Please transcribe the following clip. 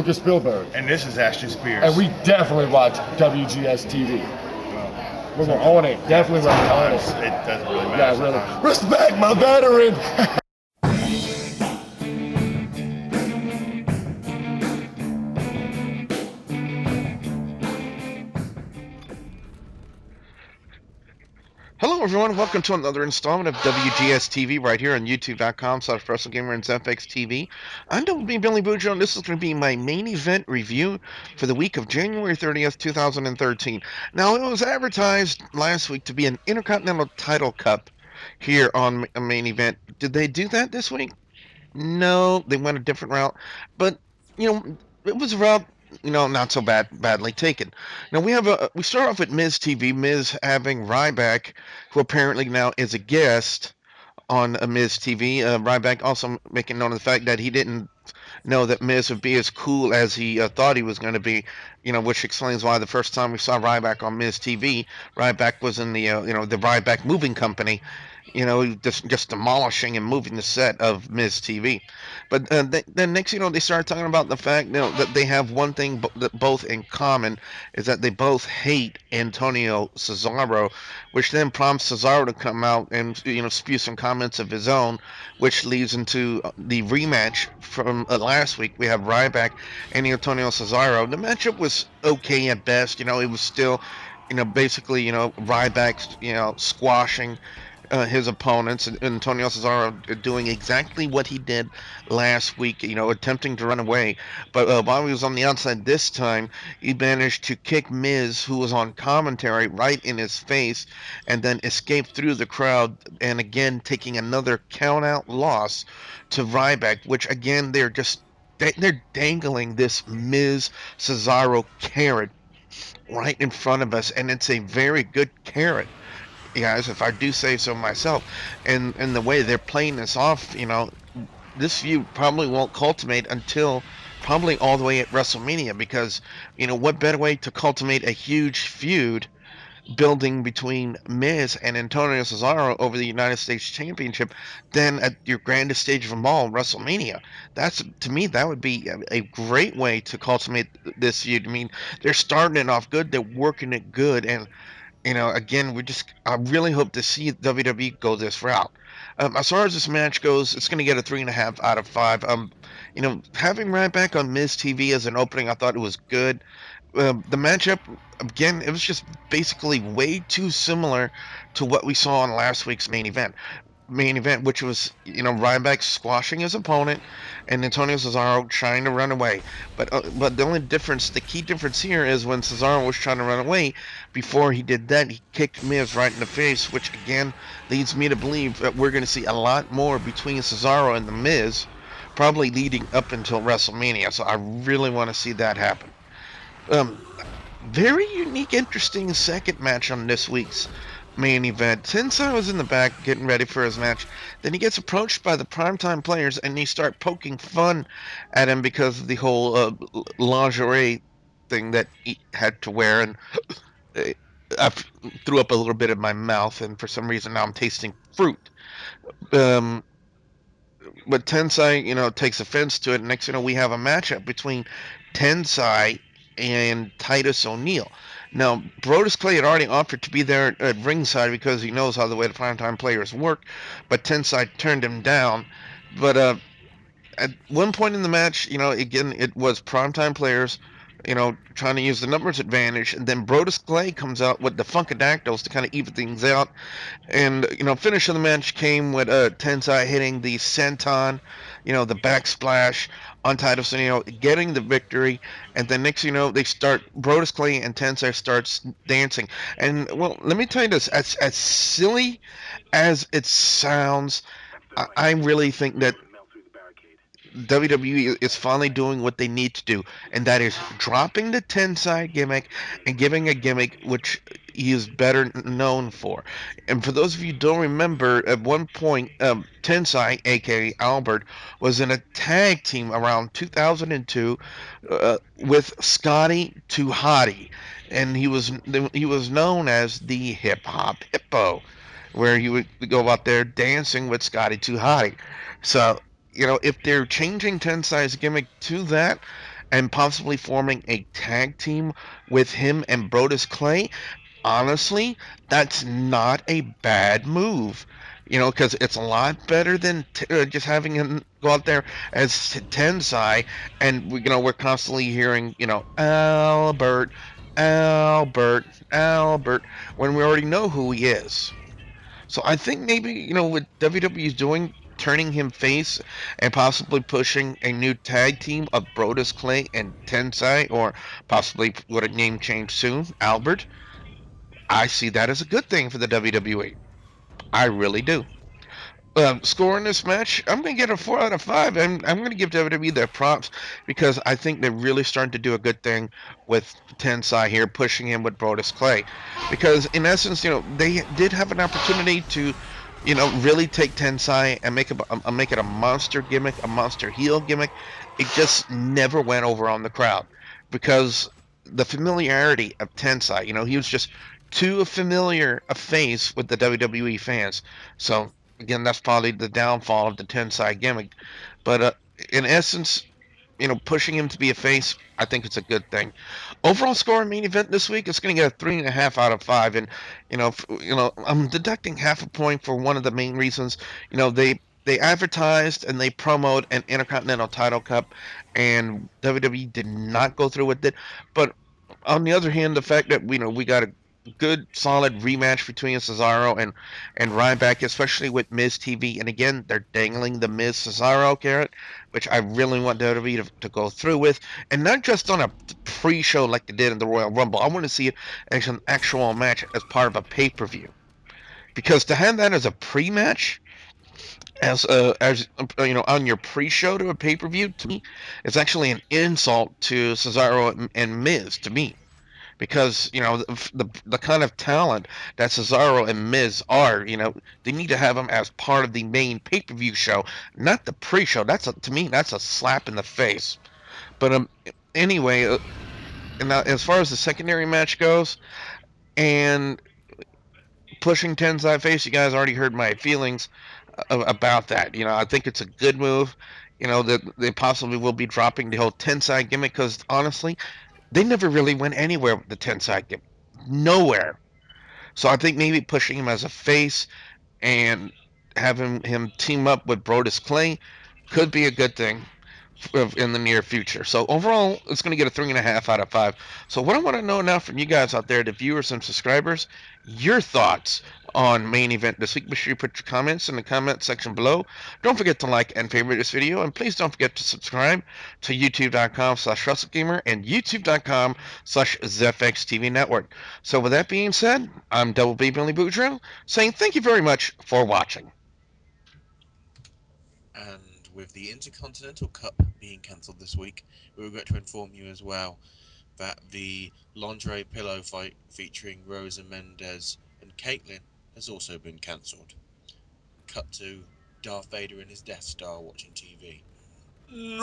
Lucas Spielberg. And this is Ashton Spears. And we definitely watch WGS-TV. We're going to own it. Definitely going to own it. It doesn't really matter. Yeah, really. Respect my veteran. Hello everyone, welcome to another installment of WGS-TV right here on youtube.com/WrestleGamer and ZFX-TV. I'm WB Billy Bujo, and this is going to be my main event review for the week of January 30th, 2013. Now, it was advertised last week to be an Intercontinental Title Cup here on a main event. Did they do that this week? No, they went a different route, but, you know, it was a route, not so badly taken. Now we start off with Miz TV, Miz having Ryback, who apparently now is a guest on Miz TV. Ryback also making known the fact that he didn't know that Miz would be as cool as he thought he was going to be, which explains why the first time we saw Ryback on Miz TV, Ryback was in the the Ryback Moving Company, just demolishing and moving the set of Miz TV. But then next, they started talking about the fact, that they have one thing that both in common is that they both hate Antonio Cesaro, which then prompts Cesaro to come out and spew some comments of his own, which leads into the rematch from last week. We have Ryback and Antonio Cesaro. The matchup was okay at best. It was still, basically, Ryback, squashing his opponents, and Antonio Cesaro doing exactly what he did last week, attempting to run away. But while he was on the outside this time, he managed to kick Miz, who was on commentary, right in his face, and then escape through the crowd, and again taking another count-out loss to Ryback, which again they're dangling this Miz Cesaro carrot right in front of us, and it's a very good carrot, guys, if I do say so myself. And the way they're playing this off, this feud probably won't culminate until probably all the way at WrestleMania, because what better way to cultivate a huge feud building between Miz and Antonio Cesaro over the United States Championship than at your grandest stage of them all, WrestleMania. To me, that would be a great way to cultivate this feud. I mean, they're starting it off good, they're working it good, and again, I really hope to see WWE go this route. As far as this match goes, it's going to get a 3.5 out of 5. Having Ryback on Miz TV as an opening, I thought it was good. The matchup, again, it was just basically way too similar to what we saw on last week's main event, which was, Ryback squashing his opponent and Antonio Cesaro trying to run away. But the key difference here is when Cesaro was trying to run away, before he did that, he kicked Miz right in the face, which again leads me to believe that we're going to see a lot more between Cesaro and the Miz, probably leading up until WrestleMania. So I really want to see that happen. Very unique, interesting second match on this week's main event. Tensai was in the back getting ready for his match. Then he gets approached by the primetime players, and they start poking fun at him because of the whole lingerie thing that he had to wear. And I threw up a little bit in my mouth, and for some reason now I'm tasting fruit. But Tensai, takes offense to it. And next, we have a matchup between Tensai and Titus O'Neil. Now, Brodus Clay had already offered to be there at ringside because he knows how the way the primetime players work, but Tensai turned him down. But at one point in the match, again, it was primetime players, trying to use the numbers advantage, and then Brodus Clay comes out with the Funkadactyls to kind of even things out. And, finish of the match came with Tensai hitting the senton, the backsplash on Titus O'Neil, getting the victory. And then next, Brodus Clay and Tensai starts dancing. And, well, let me tell you this, as silly as it sounds, I really think that WWE is finally doing what they need to do, and that is dropping the Tensai gimmick and giving a gimmick which he is better known for. And for those of you who don't remember, at one point, Tensai, aka Albert, was in a tag team around 2002 with Scotty 2 Hotty, and he was known as the Hip Hop Hippo, where he would go out there dancing with Scotty 2 Hotty. So, if they're changing Tensai's gimmick to that, and possibly forming a tag team with him and Brodus Clay, honestly, that's not a bad move. Because it's a lot better than just having him go out there as Tensai, and we're constantly hearing, Albert, Albert, Albert, when we already know who he is. So I think maybe, what WWE is doing, turning him face and possibly pushing a new tag team of Brodus Clay and Tensai, or possibly with a name change soon, Albert, I see that as a good thing for the WWE. I really do. Scoring this match, I'm going to get a 4 out of 5. I'm going to give WWE their props because I think they're really starting to do a good thing with Tensai here, pushing him with Brodus Clay. Because, in essence, they did have an opportunity to, really take Tensai and make it a monster gimmick, a monster heel gimmick. It just never went over on the crowd because the familiarity of Tensai, he was just too familiar a face with the WWE fans. So, again, that's probably the downfall of the Tensai gimmick. But in essence, pushing him to be a face, I think it's a good thing. Overall score in main event this week, it's going to get a 3.5 out of 5, and I'm deducting half a point for one of the main reasons. They advertised and they promoted an Intercontinental Title Cup, and WWE did not go through with it. But on the other hand, the fact that we got a good solid rematch between Cesaro and Ryback, especially with Miz TV, and again they're dangling the Miz Cesaro carrot, which I really want WWE to go through with, and not just on a pre-show like they did in the Royal Rumble. I want to see it as an actual match as part of a pay-per-view, because to have that as a pre-match, on your pre-show to a pay-per-view, to me, it's actually an insult to Cesaro and Miz, to me, because the kind of talent that Cesaro and Miz are, they need to have them as part of the main pay-per-view show, not the pre-show. To me, that's a slap in the face. But anyway, and now, as far as the secondary match goes, and pushing Tensai face, you guys already heard my feelings about that. I think it's a good move. That they possibly will be dropping the whole Tensai gimmick because honestly, they never really went anywhere with the Tensai gimmick. Nowhere. So I think maybe pushing him as a face and having him team up with Brodus Clay could be a good thing in the near future. So overall, it's going to get a 3.5 out of 5. So what I want to know now from you guys out there, the viewers and subscribers, your thoughts on main event this week. Be sure you put your comments in the comment section below. Don't forget to like and favorite this video, and please don't forget to subscribe to youtube.com/WrestleGamer and youtube.com/ZFXTV Network. So with that being said, I'm Double B Billy Boudreaux saying thank you very much for watching. And with the Intercontinental Cup being cancelled this week, we regret to inform you as well that the lingerie pillow fight featuring Rosa Mendez and Caitlyn has also been cancelled. Cut to Darth Vader in his Death Star watching TV. No!